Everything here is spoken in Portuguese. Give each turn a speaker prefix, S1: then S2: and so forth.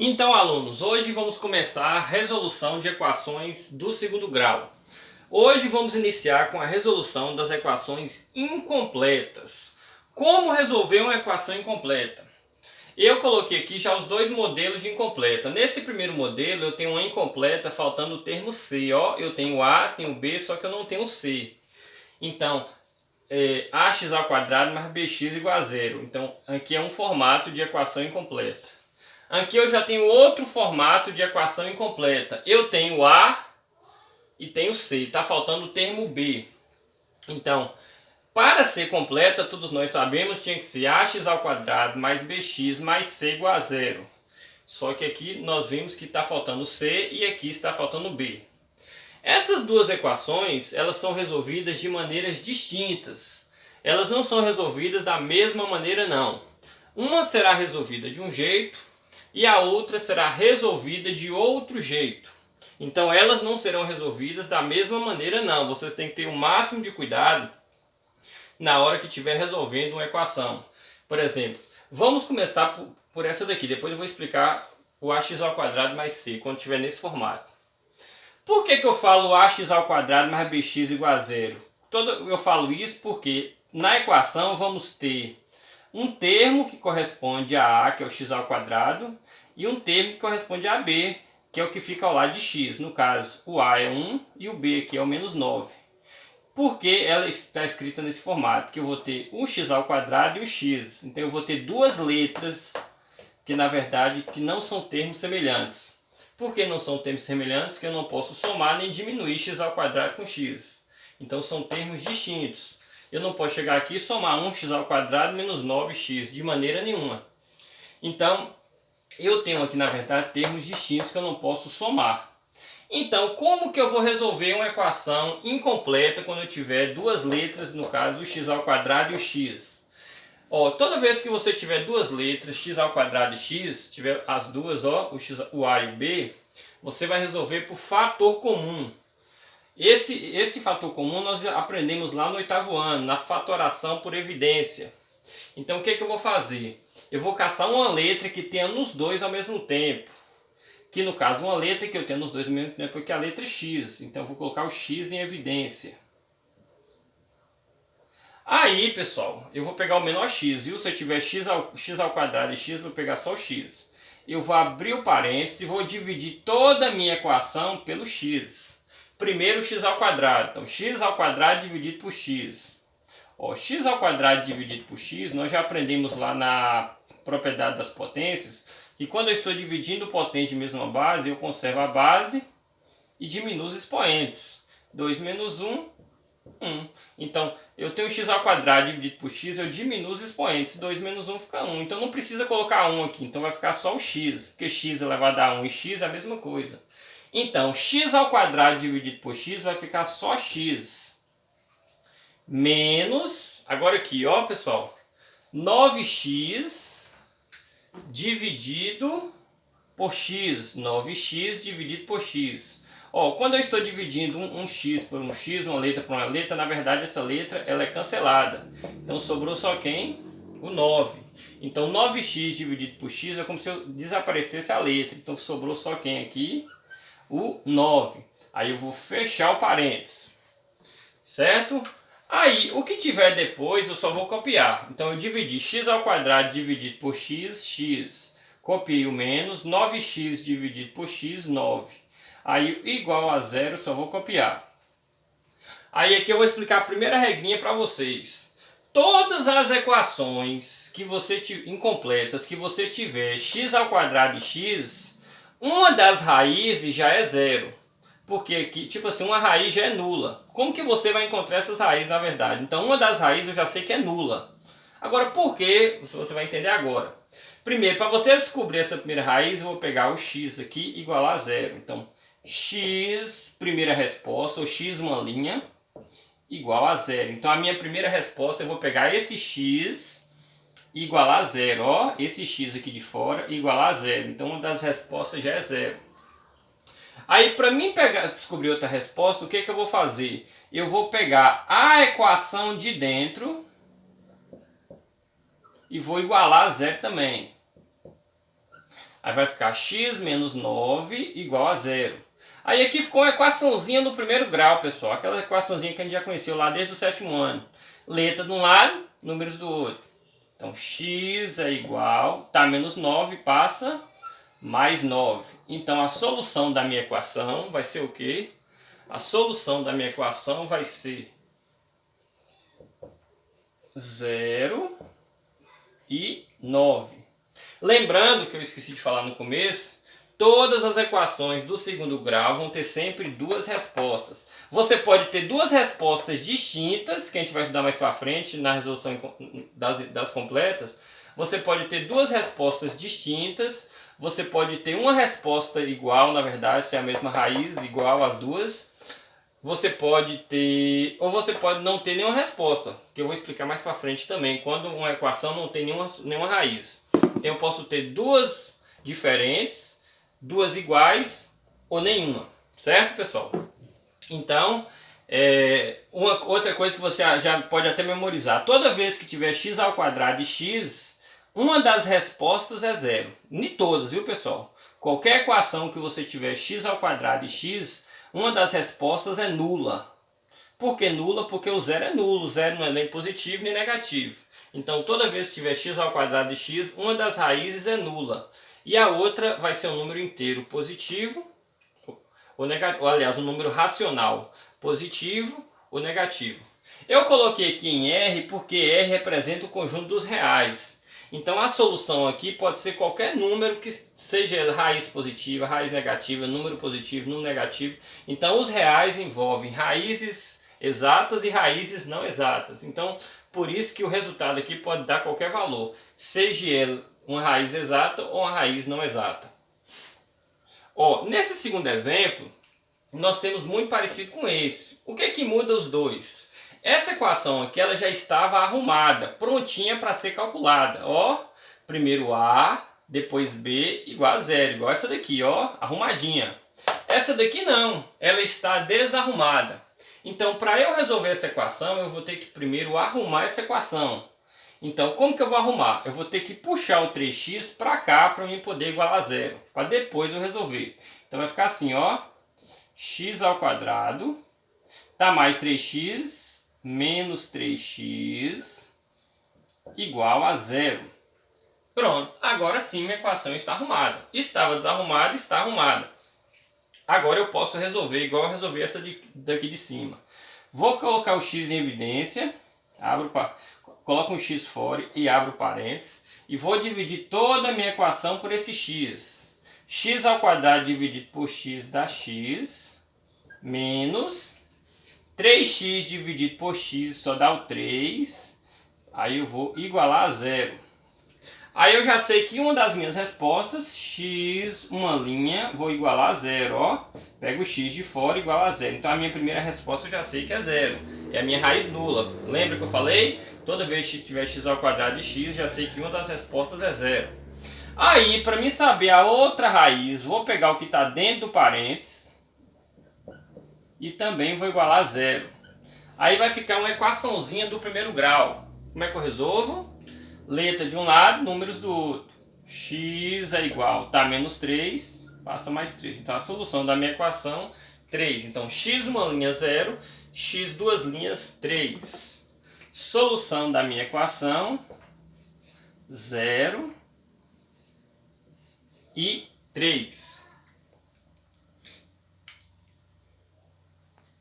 S1: Então, alunos, hoje vamos começar a resolução de equações do segundo grau. Hoje vamos iniciar com a resolução das equações incompletas. Como resolver uma equação incompleta? Eu coloquei aqui já os dois modelos de incompleta. Nesse primeiro modelo eu tenho uma incompleta faltando o termo C. Ó, eu tenho A, tenho B, só que eu não tenho C. Então, ax ao quadrado mais bx igual a zero. Então, aqui é um formato de equação incompleta. Aqui eu já tenho outro formato de equação incompleta. Eu tenho A e tenho C. Está faltando o termo B. Então, para ser completa, todos nós sabemos, tinha que ser ax ao quadrado mais bx mais c igual a zero. Só que aqui nós vimos que está faltando C e aqui está faltando B. Essas duas equações, elas são resolvidas de maneiras distintas. Elas não são resolvidas da mesma maneira, não. Uma será resolvida de um jeito e a outra será resolvida de outro jeito. Então elas não serão resolvidas da mesma maneira, não. Vocês têm que ter o máximo de cuidado na hora que estiver resolvendo uma equação. Por exemplo, vamos começar por essa daqui. Depois eu vou explicar o ax ao quadrado mais c, quando estiver nesse formato. Por que eu falo ax ao quadrado mais bx igual a zero? Eu falo isso porque na equação vamos ter um termo que corresponde a A, que é o x ao quadrado, e um termo que corresponde a B, que é o que fica ao lado de x. No caso, o A é 1 e o B aqui é o menos 9. Por que ela está escrita nesse formato? Porque eu vou ter o x ao quadrado e o x. Então eu vou ter duas letras que na verdade que não são termos semelhantes. Por que não são termos semelhantes? Porque eu não posso somar nem diminuir x ao quadrado com x. Então são termos distintos. Eu não posso chegar aqui e somar 1x ao quadrado menos 9x, de maneira nenhuma. Então, eu tenho aqui, na verdade, termos distintos que eu não posso somar. Então, como que eu vou resolver uma equação incompleta quando eu tiver duas letras, no caso, o x ao quadrado e o x? Ó, toda vez que você tiver duas letras, x ao quadrado e x, tiver as duas, ó, o a e o b, você vai resolver por fator comum. Esse fator comum nós aprendemos lá no oitavo ano, na fatoração por evidência. Então o que eu vou fazer? Eu vou caçar uma letra que tenha nos dois ao mesmo tempo. Que no caso uma letra que eu tenho nos dois ao mesmo tempo é a letra x. Então eu vou colocar o x em evidência. Aí pessoal, eu vou pegar o menor x, viu? Se eu tiver x ao quadrado e x, eu vou pegar só o x. Eu vou abrir o parênteses e vou dividir toda a minha equação pelo x. Primeiro x ao quadrado, então x ao quadrado dividido por x. Ó, x ao quadrado dividido por x, nós já aprendemos lá na propriedade das potências, que quando eu estou dividindo potente de mesma base, eu conservo a base e diminuo os expoentes. 2 menos 1, 1. Então, eu tenho x ao quadrado dividido por x, eu diminuo os expoentes. 2 menos 1 fica 1. Então, não precisa colocar 1 aqui, então vai ficar só o x, porque x elevado a 1 e x é a mesma coisa. Então, x ao quadrado dividido por x vai ficar só x. Menos, agora aqui, ó pessoal, 9x dividido por x. 9x dividido por x. Ó, quando eu estou dividindo um x por um x, uma letra por uma letra, na verdade essa letra ela é cancelada. Então sobrou só quem? O 9. Então 9x dividido por x é como se eu desaparecesse a letra. Então sobrou só quem aqui? O 9. Aí eu vou fechar o parênteses, certo? Aí o que tiver depois eu só vou copiar. Então eu dividi x ao quadrado dividido por x, x. Copiei o menos, 9x dividido por x, 9. Aí igual a zero, só vou copiar. Aí aqui eu vou explicar a primeira regrinha para vocês. Todas as equações que você incompletas que você tiver x ao quadrado e x, uma das raízes já é zero. Porque aqui, tipo assim, uma raiz já é nula. Como que você vai encontrar essas raízes na verdade? Então uma das raízes eu já sei que é nula. Agora por quê? Você vai entender agora. Primeiro, para você descobrir essa primeira raiz, eu vou pegar o x aqui igual a zero. Então x, primeira resposta, ou x uma linha, igual a zero. Então a minha primeira resposta, eu vou pegar esse x igual a zero. Ó, esse x aqui de fora igual a zero. Então uma das respostas já é zero. Aí para mim descobrir outra resposta, o que eu vou fazer? Eu vou pegar a equação de dentro e vou igualar a zero também. Aí vai ficar x menos 9 igual a 0. Aí aqui ficou uma equaçãozinha do primeiro grau, pessoal. Aquela equaçãozinha que a gente já conheceu lá desde o 7º ano. Letra de um lado, números do outro. Então x é igual, tá, menos 9 passa mais 9. Então a solução da minha equação vai ser o quê? A solução da minha equação vai ser 0 e 9. Lembrando que eu esqueci de falar no começo, todas as equações do segundo grau vão ter sempre duas respostas. Você pode ter duas respostas distintas, que a gente vai estudar mais para frente na resolução das completas. Você pode ter duas respostas distintas, você pode ter uma resposta igual, na verdade, se é a mesma raiz, igual as duas. Você pode ter, ou você pode não ter nenhuma resposta, que eu vou explicar mais para frente também, quando uma equação não tem nenhuma raiz. Então eu posso ter duas diferentes, duas iguais ou nenhuma, certo, pessoal? Então, outra coisa que você já pode até memorizar, toda vez que tiver x ao quadrado e x, uma das respostas é zero. Nem todas, viu, pessoal? Qualquer equação que você tiver x ao quadrado e x, uma das respostas é nula. Por que nula? Porque o zero é nulo, o zero não é nem positivo nem negativo. Então toda vez que tiver x ao quadrado de x, uma das raízes é nula. E a outra vai ser um número inteiro positivo, ou negativo, ou, aliás, um número racional positivo ou negativo. Eu coloquei aqui em R porque R representa o conjunto dos reais. Então a solução aqui pode ser qualquer número que seja raiz positiva, raiz negativa, número positivo, número negativo. Então os reais envolvem raízes exatas e raízes não exatas. Então por isso que o resultado aqui pode dar qualquer valor, seja ele uma raiz exata ou uma raiz não exata. Nesse segundo exemplo, nós temos muito parecido com esse. O que é que muda os dois? Essa equação aqui ela já estava arrumada, prontinha para ser calculada. Primeiro A, depois B igual a zero, igual essa daqui, arrumadinha. Essa daqui não, ela está desarrumada. Então, para eu resolver essa equação, eu vou ter que primeiro arrumar essa equação. Então, como que eu vou arrumar? Eu vou ter que puxar o 3x para cá para eu poder igualar a zero, para depois eu resolver. Então, vai ficar assim, x ao quadrado, tá, mais 3x menos 3x igual a zero. Pronto, agora sim minha equação está arrumada. Estava desarrumada, está arrumada. Agora eu posso resolver igual eu resolvi essa daqui de cima. Vou colocar o x em evidência, coloco um x fora e abro parênteses. E vou dividir toda a minha equação por esse x. X ao quadrado dividido por x dá x, menos 3x dividido por x só dá o 3. Aí eu vou igualar a zero. Aí eu já sei que uma das minhas respostas, x, uma linha, vou igualar a zero, Pego o x de fora igual a zero. Então a minha primeira resposta eu já sei que é zero. É a minha raiz nula. Lembra que eu falei? Toda vez que tiver x ao quadrado de x, já sei que uma das respostas é zero. Aí, para mim saber a outra raiz, vou pegar o que está dentro do parênteses e também vou igualar a zero. Aí vai ficar uma equaçãozinha do primeiro grau. Como é que eu resolvo? Letra de um lado, números do outro. X é igual, tá, menos 3, passa mais 3. Então a solução da minha equação, 3. Então x uma linha 0, x duas linhas 3. Solução da minha equação, 0 e 3.